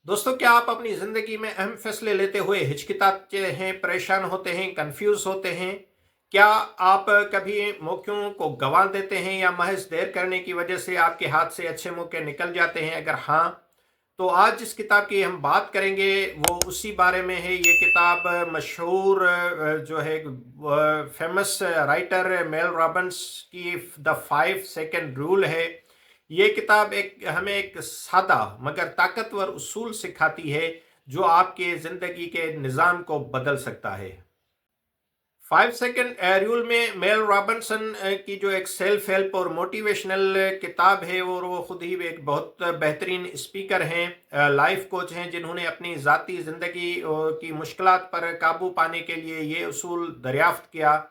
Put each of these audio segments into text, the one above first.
दोस्तों, क्या आप अपनी ज़िंदगी में अहम फैसले लेते हुए हिचकिचाते हैं, परेशान होते हैं, कन्फ्यूज़ होते हैं? क्या आप कभी मौक़ों को गँवा देते हैं या महज़ देर करने की वजह से आपके हाथ से अच्छे मौके निकल जाते हैं? अगर हाँ, तो आज जिस किताब की हम बात करेंगे वो उसी बारे में है। ये किताब मशहूर जो है फ़ेमस राइटर मेल रॉबिन्स की द 5 सेकंड रूल है। ये किताब हमें एक सादा मगर ताकतवर उसूल सिखाती है जो आपके ज़िंदगी के निज़ाम को बदल सकता है। 5 सेकंड रूल में मेल रॉबिन्सन की जो एक सेल्फ हेल्प और मोटिवेशनल किताब है, और वो खुद ही एक बहुत बेहतरीन स्पीकर हैं, लाइफ कोच हैं, जिन्होंने अपनी ज़ाती ज़िंदगी की मुश्किलात पर काबू पाने के लिए ये उसूल दरियाफ्त किया।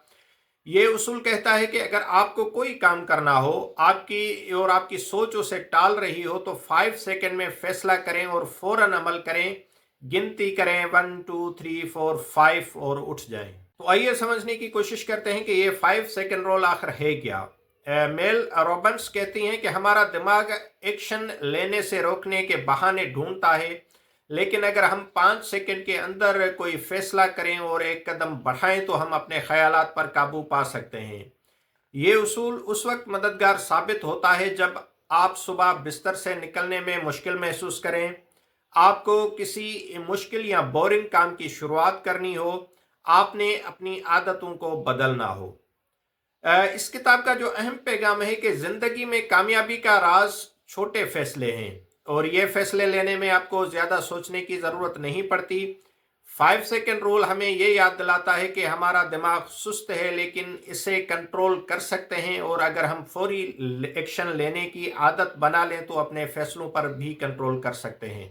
ये उसूल कहता है कि अगर आपको कोई काम करना हो आपकी सोच उसे टाल रही हो, तो 5 सेकंड में फैसला करें और फौरन अमल करें। गिनती करें 1 2 3 4 5 और उठ जाएं। तो आइए समझने की कोशिश करते हैं कि ये 5 सेकंड रूल आखिर है क्या। मेल रॉबिन्स कहती हैं कि हमारा दिमाग एक्शन लेने से रोकने के बहाने ढूंढता है, लेकिन अगर हम 5 सेकंड के अंदर कोई फैसला करें और एक कदम बढ़ाएं तो हम अपने ख्यालात पर काबू पा सकते हैं। ये उसूल उस वक्त मददगार साबित होता है जब आप सुबह बिस्तर से निकलने में मुश्किल महसूस करें, आपको किसी मुश्किल या बोरिंग काम की शुरुआत करनी हो, आपने अपनी आदतों को बदलना हो। इस किताब का जो अहम पैगाम है कि जिंदगी में कामयाबी का राज छोटे फैसले हैं, और ये फैसले लेने में आपको ज्यादा सोचने की जरूरत नहीं पड़ती। 5 सेकंड रूल हमें ये याद दिलाता है कि हमारा दिमाग सुस्त है, लेकिन इसे कंट्रोल कर सकते हैं, और अगर हम फौरी एक्शन लेने की आदत बना लें तो अपने फैसलों पर भी कंट्रोल कर सकते हैं।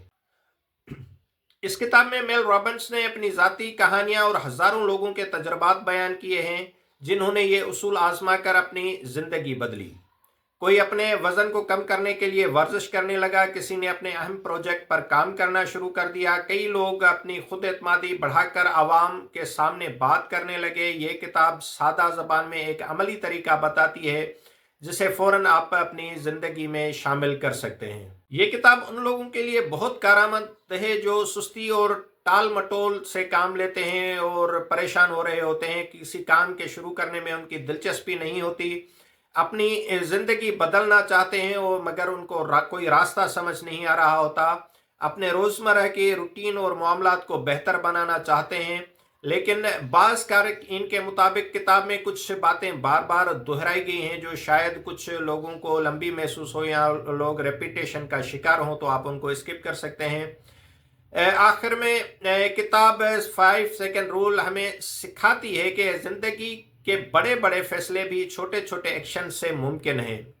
इस किताब में मेल रॉबिन्स ने अपनी ज़ाती कहानियां और हजारों लोगों के तजुर्बात बयान किए हैं जिन्होंने ये उसूल आजमा कर अपनी ज़िंदगी बदली। कोई अपने वजन को कम करने के लिए वर्जिश करने लगा, किसी ने अपने अहम प्रोजेक्ट पर काम करना शुरू कर दिया, कई लोग अपनी खुद एतमादी बढ़ाकर आवाम के सामने बात करने लगे। ये किताब सादा ज़बान में एक अमली तरीका बताती है जिसे फ़ौरन आप अपनी ज़िंदगी में शामिल कर सकते हैं। ये किताब उन लोगों के लिए बहुत कारआमद है जो सुस्ती और टाल मटोल से काम लेते हैं और परेशान हो रहे होते हैं, किसी काम के शुरू करने में उनकी दिलचस्पी नहीं होती, अपनी ज़िंदगी बदलना चाहते हैं और मगर उनको कोई रास्ता समझ नहीं आ रहा होता, अपने रोज़मर्रा के रूटीन और मामलात को बेहतर बनाना चाहते हैं, लेकिन बाज़ कारकीन के मुताबिक किताब में कुछ बातें बार बार दोहराई गई हैं जो शायद कुछ लोगों को लंबी महसूस हो या लोग रेपिटेशन का शिकार हों, तो आप उनको स्किप कर सकते हैं। आखिर में किताब 5 सेकंड रूल हमें सिखाती है कि ज़िंदगी के बड़े बड़े फैसले भी छोटे छोटे एक्शन से मुमकिन हैं।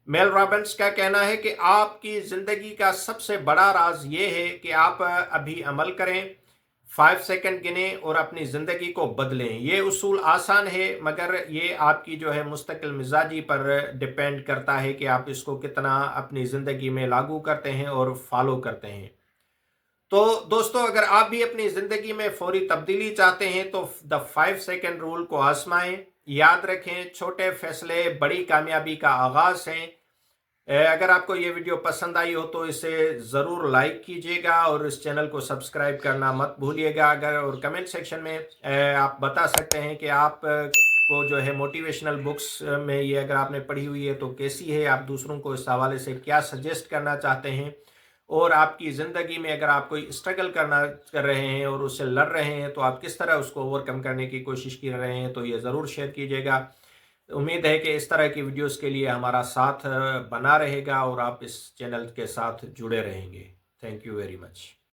मेल रॉबिन्स का कहना है कि आपकी ज़िंदगी का सबसे बड़ा राज ये है कि आप अभी अमल करें, 5 सेकंड गिनें और अपनी ज़िंदगी को बदलें। ये उसूल आसान है, मगर ये आपकी जो है मुस्तकिल मिजाजी पर डिपेंड करता है कि आप इसको कितना अपनी ज़िंदगी में लागू करते हैं और फॉलो करते हैं। तो दोस्तों, अगर आप भी अपनी ज़िंदगी में फौरी तब्दीली चाहते हैं तो द 5 सेकंड रूल को आजमाएं। याद रखें, छोटे फैसले बड़ी कामयाबी का आगाज़ हैं। अगर आपको ये वीडियो पसंद आई हो तो इसे ज़रूर लाइक कीजिएगा और इस चैनल को सब्सक्राइब करना मत भूलिएगा। अगर और कमेंट सेक्शन में आप बता सकते हैं कि आप को जो है मोटिवेशनल बुक्स में ये अगर आपने पढ़ी हुई है तो कैसी है, आप दूसरों को इस हवाले से क्या सजेस्ट करना चाहते हैं, और आपकी ज़िंदगी में अगर आप कोई स्ट्रगल कर रहे हैं और उससे लड़ रहे हैं तो आप किस तरह उसको ओवरकम करने की कोशिश कर रहे हैं, तो ये ज़रूर शेयर कीजिएगा। उम्मीद है कि इस तरह की वीडियोस के लिए हमारा साथ बना रहेगा और आप इस चैनल के साथ जुड़े रहेंगे। Thank you very much.